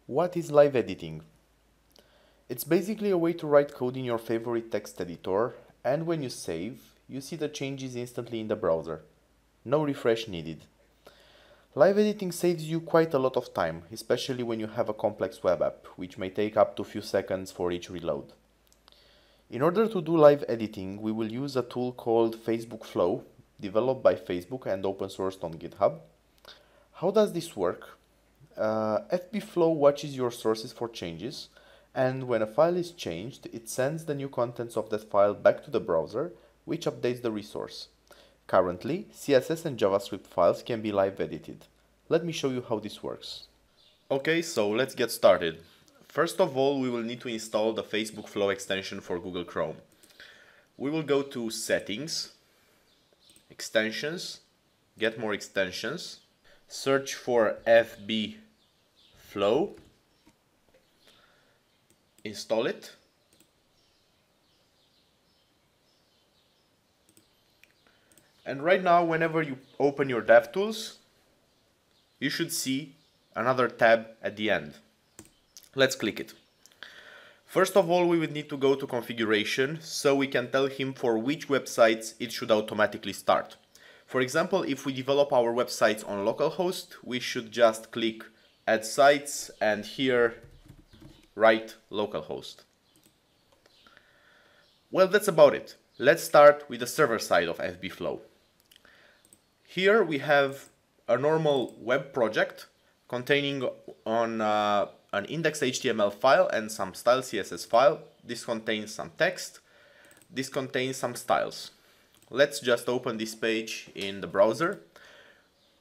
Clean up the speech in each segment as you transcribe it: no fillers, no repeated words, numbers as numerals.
What is live editing? It's basically a way to write code in your favorite text editor, and when you save, you see the changes instantly in the browser. No refresh needed. Live editing saves you quite a lot of time, especially when you have a complex web app, which may take up to a few seconds for each reload. In order to do live editing, we will use a tool called fb-flo, developed by Facebook and open sourced on GitHub. How does this work? fb-flo watches your sources for changes, and when a file is changed, it sends the new contents of that file back to the browser, which updates the resource. Currently, CSS and JavaScript files can be live edited. Let me show you how this works. Okay, so let's get started. First of all, we will need to install the fb-flo extension for Google Chrome. We will go to Settings, Extensions, Get More Extensions, search for fb-flo, install it, and right now whenever you open your DevTools, you should see another tab at the end. Let's click it. First of all, we would need to go to configuration so we can tell him for which websites it should automatically start. For example, if we develop our websites on localhost, we should just click Add Sites and here write localhost. Well, that's about it. Let's start with the server side of fb-flo. Here we have a normal web project containing on an index.html file and some style CSS file. This contains some text. This contains some styles. Let's just open this page in the browser.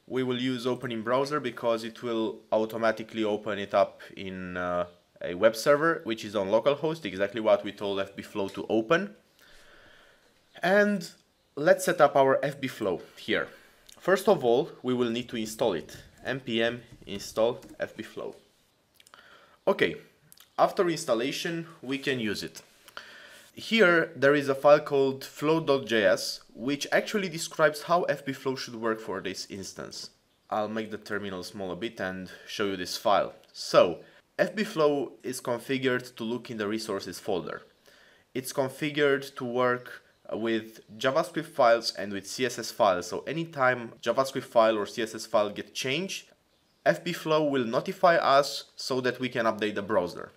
We will use open in browser because it will automatically open it up in a web server, which is on localhost, exactly what we told fb-flo to open. And let's set up our fb-flo here. First of all, we will need to install it. npm install fb-flo. Okay, after installation, we can use it. Here, there is a file called flow.js, which actually describes how fb-flo should work for this instance. I'll make the terminal small a bit and show you this file. So, fb-flo is configured to look in the resources folder. It's configured to work with JavaScript files and with CSS files. So anytime JavaScript file or CSS file get changed, fb-flo will notify us so that we can update the browser.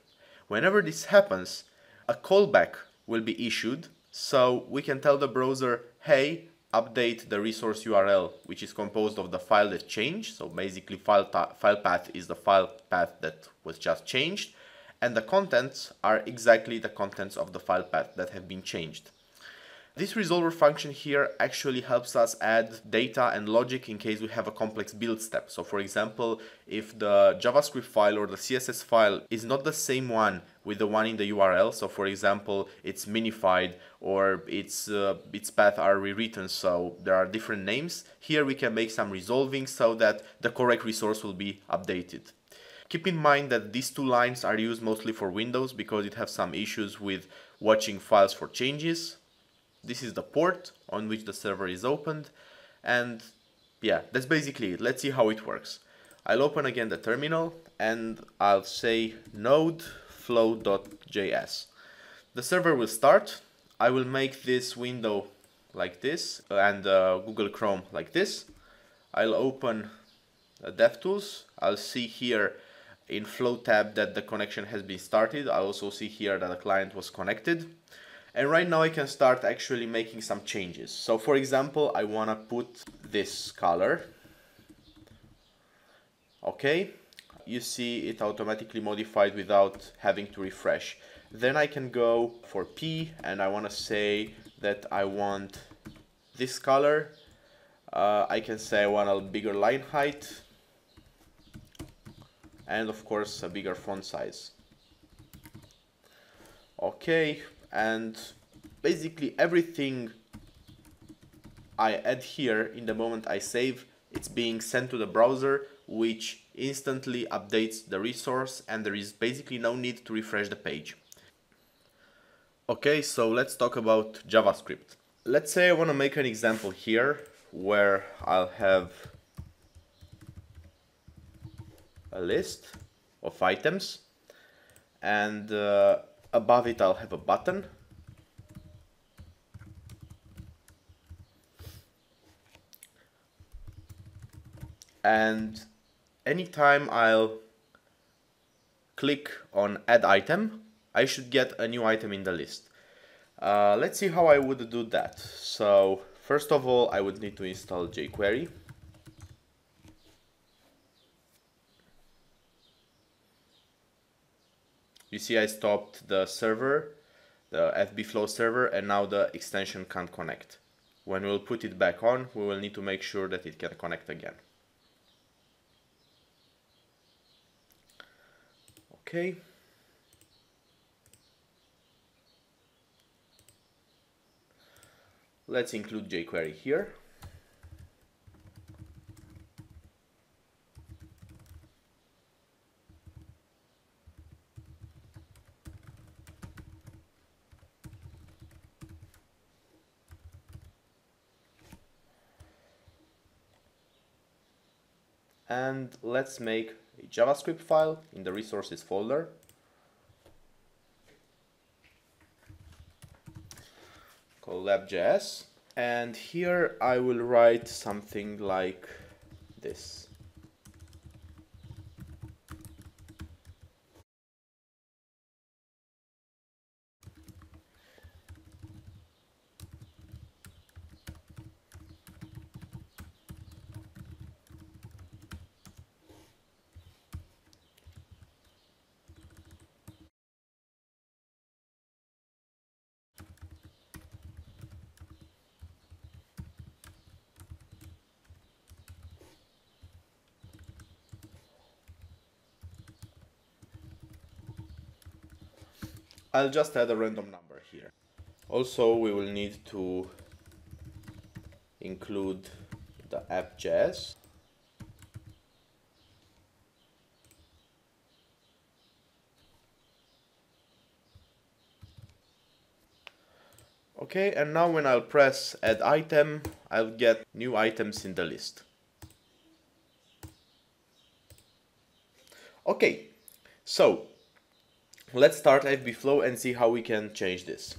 Whenever this happens, a callback will be issued, so we can tell the browser, hey, update the resource URL, which is composed of the file that changed. So basically file path is the file path that was just changed, and the contents are exactly the contents of the file path that have been changed. This resolver function here actually helps us add data and logic in case we have a complex build step. So for example, if the JavaScript file or the CSS file is not the same one with the one in the URL, so for example, it's minified or its path are rewritten, so there are different names, here we can make some resolving so that the correct resource will be updated. Keep in mind that these two lines are used mostly for Windows because it has some issues with watching files for changes. This is the port on which the server is opened, and yeah, that's basically it. Let's see how it works. I'll open again the terminal and I'll say node flow.js. The server will start. I will make this window like this and Google Chrome like this. I'll open DevTools. I'll see here in Flow tab that the connection has been started. I'll also see here that the client was connected. And right now I can start actually making some changes. So for example, I want to put this color. Okay, you see it automatically modified without having to refresh. Then I can go for P and I want to say that I want this color. I can say I want a bigger line height and of course a bigger font size. Okay. And basically everything I add here in the moment I save, it's being sent to the browser, which instantly updates the resource, and there is basically no need to refresh the page. Okay, so let's talk about JavaScript. Let's say I want to make an example here where I'll have a list of items, and above it I'll have a button. And anytime I'll click on add item, I should get a new item in the list. Let's see how I would do that. So first of all, I would need to install jQuery. You see I stopped the server, the fb-flo server, and now the extension can't connect. When we'll put it back on, we will need to make sure that it can connect again. Okay. Let's include jQuery here. And let's make a JavaScript file in the resources folder. Called app.js, and here I will write something like this. I'll just add a random number here. Also, we will need to include the app.js. Okay, and now when I'll press add item, I'll get new items in the list. Okay, so let's start fb-flo and see how we can change this.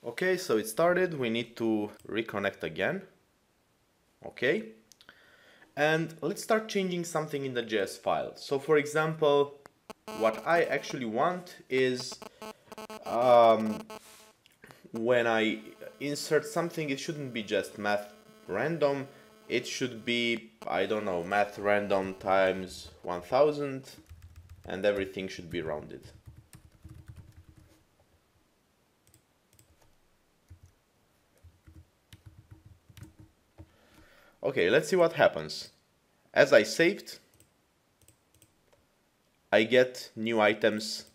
Okay, so it started. We need to reconnect again. Okay, and let's start changing something in the JS file. So for example, what I actually want is when I insert something, it shouldn't be just math random. It should be, I don't know, math random times 1000, and everything should be rounded. Okay, let's see what happens. As I saved, I get new items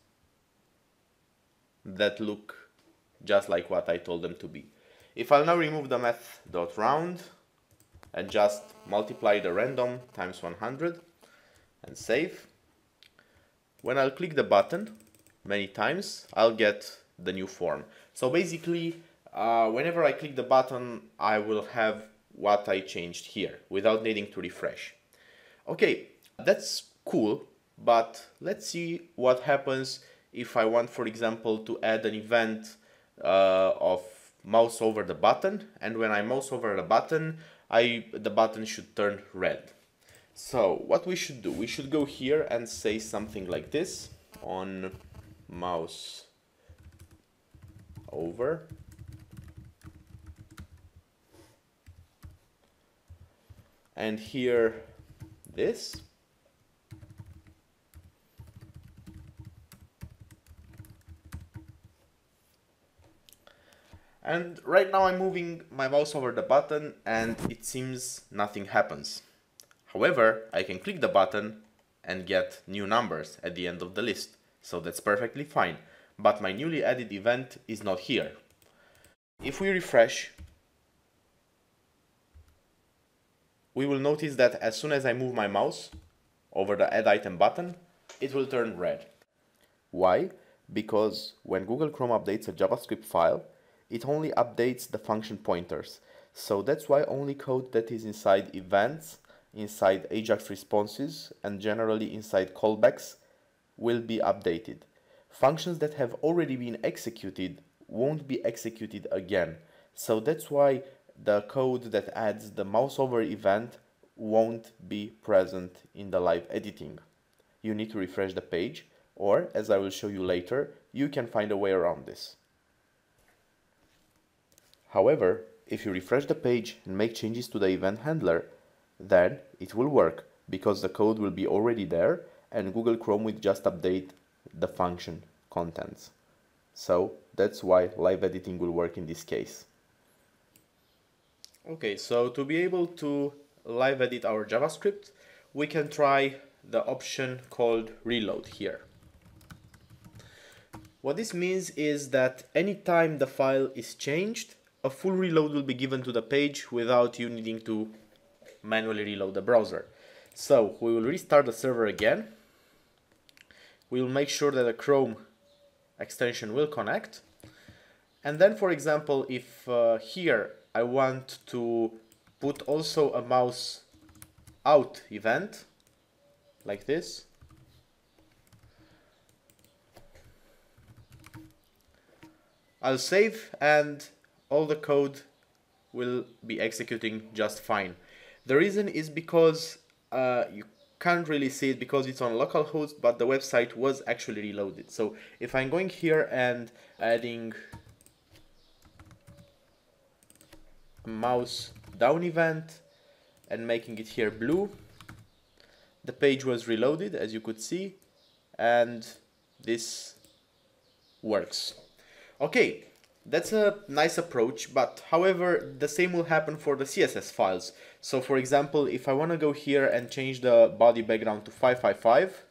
that look just like what I told them to be. If I'll now remove the math.round and just multiply the random times 100 and save, when I'll click the button many times, I'll get the new form. So basically, whenever I click the button, I will have what I changed here without needing to refresh. Okay, that's cool, but let's see what happens if I want, for example, to add an event of mouse over the button, and when I mouse over the button, the button should turn red. So what we should do, we should go here and say something like this: on mouse over, and here this. And right now I'm moving my mouse over the button and it seems nothing happens. However, I can click the button and get new numbers at the end of the list. So that's perfectly fine. But my newly added event is not here. If we refresh, we will notice that as soon as I move my mouse over the add item button, it will turn red. Why? Because when Google Chrome updates a JavaScript file, it only updates the function pointers. So that's why only code that is inside events inside Ajax responses and generally inside callbacks will be updated. Functions that have already been executed won't be executed again. So that's why the code that adds the mouse over event won't be present in the live editing. You need to refresh the page, or as I will show you later, you can find a way around this. However, if you refresh the page and make changes to the event handler, then it will work because the code will be already there and Google Chrome will just update the function contents. So that's why live editing will work in this case. Okay, so to be able to live edit our JavaScript, we can try the option called reload here. What this means is that anytime the file is changed, a full reload will be given to the page without you needing to manually reload the browser. So we will restart the server again. We will make sure that the Chrome extension will connect. And then, for example, if here I want to put also a mouse out event, like this, I'll save and all the code will be executing just fine. The reason is because you can't really see it because it's on localhost, but the website was actually reloaded. So if I'm going here and adding a mouse down event and making it here blue, the page was reloaded, as you could see, and this works. Okay, that's a nice approach, but however, the same will happen for the CSS files. So for example, if I want to go here and change the body background to 555,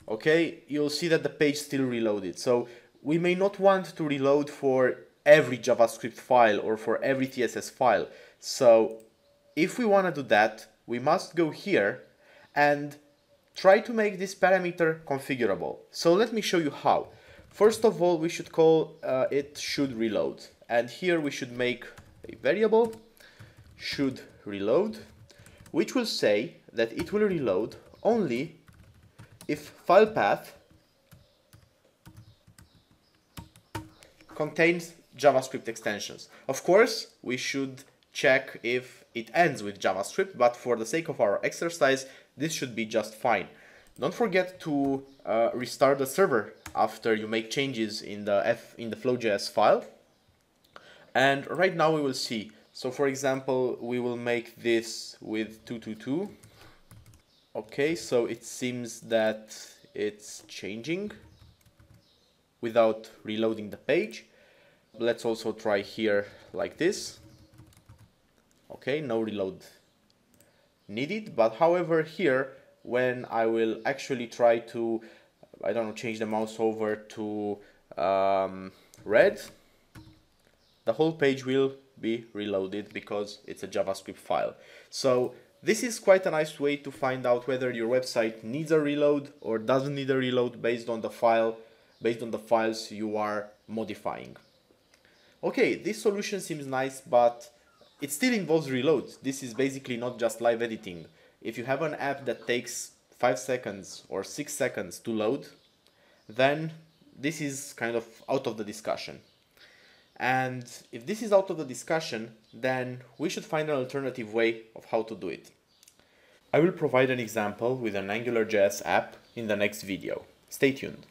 okay, you'll see that the page still reloaded. So we may not want to reload for every JavaScript file or for every CSS file. So if we want to do that, we must go here and try to make this parameter configurable. So let me show you how. First of all, we should call it should reload, and here we should make a variable should reload, which will say that it will reload only if file path contains JavaScript extensions. Of course, we should check if it ends with JavaScript, but for the sake of our exercise, this should be just fine. Don't forget to restart the server after you make changes in the Flow.js file. And right now we will see. So for example, we will make this with 222. Okay, so it seems that it's changing without reloading the page. Let's also try here like this. Okay, no reload needed, but however here, when I will actually try to, I don't know, change the mouse over to red, the whole page will be reloaded because it's a JavaScript file. So this is quite a nice way to find out whether your website needs a reload or doesn't need a reload based on the files you are modifying. Okay, this solution seems nice, but it still involves reloads. This is basically not just live editing. If you have an app that takes 5 seconds or 6 seconds to load, then this is kind of out of the discussion. And if this is out of the discussion, then we should find an alternative way of how to do it. I will provide an example with an AngularJS app in the next video. Stay tuned.